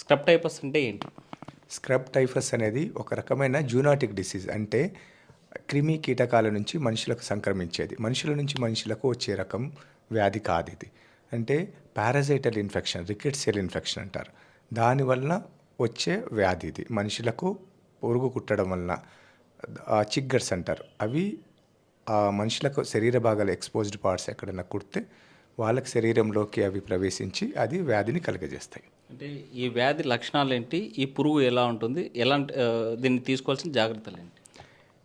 Scrub typhus అంటే ఏంటి? Scrub typhus అనేది ఒక రకమైన జూనాటిక్ డిసీజ్. అంటే క్రిమి కీటకాల నుంచి మనుషులకు సంక్రమించేది. మనుషుల నుంచి మనుషులకు వచ్చే రకం వ్యాధి కాదు ఇది. అంటే పారాసైటల్ ఇన్ఫెక్షన్, రికెట్ సెల్ ఇన్ఫెక్షన్ అంటారు. దానివల్ల వచ్చే వ్యాధి ఇది. మనుషులకు పురుగు కుట్టడం వలన చిగ్గర్స్ అంటారు. అవి మనుషులకు శరీర భాగాలు ఎక్స్పోజ్డ్ పార్ట్స్ ఎక్కడైనా కుడితే వాళ్ళకి శరీరంలోకి అవి ప్రవేశించి అది వ్యాధిని కలుగజేస్తాయి. అంటే ఈ వ్యాధి లక్షణాలు ఏంటి? ఈ పురుగు ఎలా ఉంటుంది? ఎలాంటి దీన్ని తీసుకోవాల్సిన జాగ్రత్తలు ఏంటి?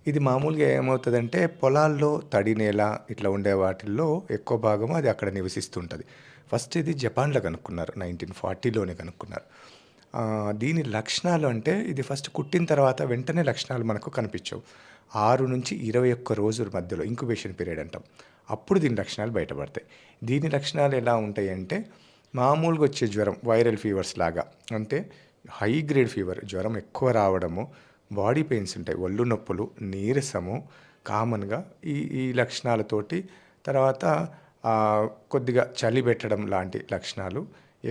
ఇది మామూలుగా ఏమవుతుందంటే పొలాల్లో తడి నేల ఇట్లా ఉండే వాటిల్లో ఎక్కువ భాగం అది అక్కడ నివసిస్తుంటుంది. ఫస్ట్ ఇది జపాన్లో కనుక్కున్నారు, 1940లోనే కనుక్కున్నారు. దీని లక్షణాలు అంటే ఇది ఫస్ట్ కుట్టిన తర్వాత వెంటనే లక్షణాలు మనకు కనిపించవు. 6 నుంచి 21 రోజుల మధ్యలో ఇంక్యుబేషన్ పీరియడ్ అంటాం. అప్పుడు దీని లక్షణాలు బయటపడతాయి. దీని లక్షణాలు ఎలా ఉంటాయి అంటే మామూలుగా వచ్చే జ్వరం, వైరల్ ఫీవర్స్ లాగా, అంటే హై గ్రేడ్ ఫీవర్, జ్వరం ఎక్కువ రావడము, బాడీ పెయిన్స్ ఉంటాయి, ఒళ్ళు నొప్పులు, నీరసము కామన్గా ఈ లక్షణాలతోటి. తర్వాత కొద్దిగా చలి పెట్టడం లాంటి లక్షణాలు.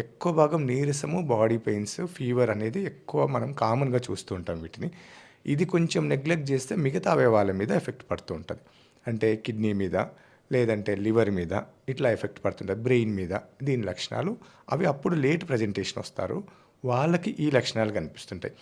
ఎక్కువ భాగం నీరసము, బాడీ పెయిన్స్, ఫీవర్ అనేది ఎక్కువ మనం కామన్గా చూస్తూ ఉంటాం వీటిని. ఇది కొంచెం నెగ్లెక్ట్ చేస్తే మిగతా అవయవాల మీద ఎఫెక్ట్ పడుతూ ఉంటుంది. అంటే కిడ్నీ మీద, లేదంటే లివర్ మీద ఇట్లా ఎఫెక్ట్ పడుతుంటుంది, బ్రెయిన్ మీద. దీని లక్షణాలు అవి అప్పుడు లేట్ ప్రజెంటేషన్ వస్తారు, వాళ్ళకి ఈ లక్షణాలు కనిపిస్తుంటాయి.